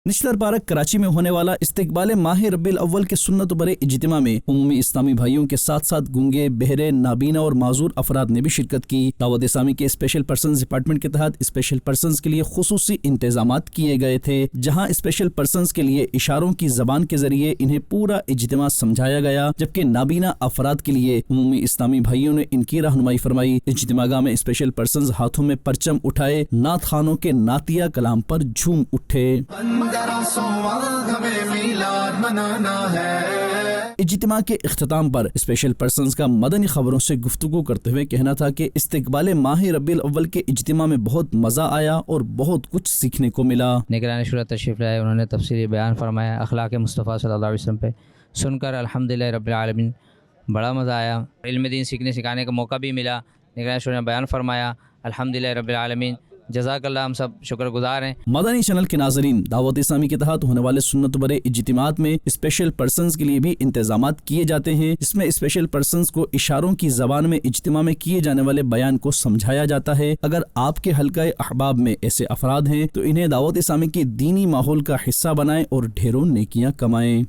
निचला पार्क कराची में होने वाला इस्तिकबाल माह रब्बिल अव्वल के सुन्नत बरे इज्तिमा में उम्मी इस्लामी भाइयों के साथ साथ गूंगे, बहरे, नाबीना और माजूर अफराद ने भी शिरकत की। दावत इस्लामी के स्पेशल पर्सन्स डिपार्टमेंट के तहत स्पेशल पर्सन्स के लिए खुसूसी इंतजामात किए गए थे, जहाँ स्पेशल पर्सन्स के लिए इशारों की जबान के जरिए इन्हें पूरा इज्तिमा समझाया गया, जबकि नाबीना अफराद के लिए उम्मी इस्लामी भाइयों ने इनकी रहनुमाई फरमाई। इज्तिमागाह में स्पेशल पर्सन्स हाथों में परचम उठाए नात खानों के नातिया कलाम पर झूम उठे। इज्तिमा के इख्तिताम पर स्पेशल पर्सन्स का मदनी खबरों से गुफ्तगू करते हुए कहना था कि इस्तिकबाल माह रब्बिल अव्वल के इज्तिमा में बहुत मज़ा आया और बहुत कुछ सीखने को मिला। निगरान शुरा तशरीफ़ लाए, उन्होंने तफसीरी बयान फरमाया अखलाक मुस्तफ़ा सल्लल्लाहु अलैहि वसल्लम पे, सुनकर अल्हम्दुलिल्लाह रब्बिल आलमीन बड़ा मज़ा आया। इल्म दीन सीखने सिखाने का मौका भी मिला। निगरान शुरा ने बयान फरमाया अल्हम्दुलिल्लाह रब्बिल आलमीन, जज़ाकल्लाह, हम सब शुक्रगुजार हैं। मदनी चैनल के नाज़रीन, दावत इस्लामी के तहत होने वाले सुन्नत बरे इज्तिमात में स्पेशल पर्सन्स के लिए भी इंतजामात किए जाते हैं, जिसमें स्पेशल पर्सन्स को इशारों की जबान में इज्तिमा में किए जाने वाले बयान को समझाया जाता है। अगर आपके हल्का अहबाब में ऐसे अफराद हैं तो इन्हें दावत इस्लामी के दीनी माहौल का हिस्सा बनाएं और ढेरों नेकियां कमाएं।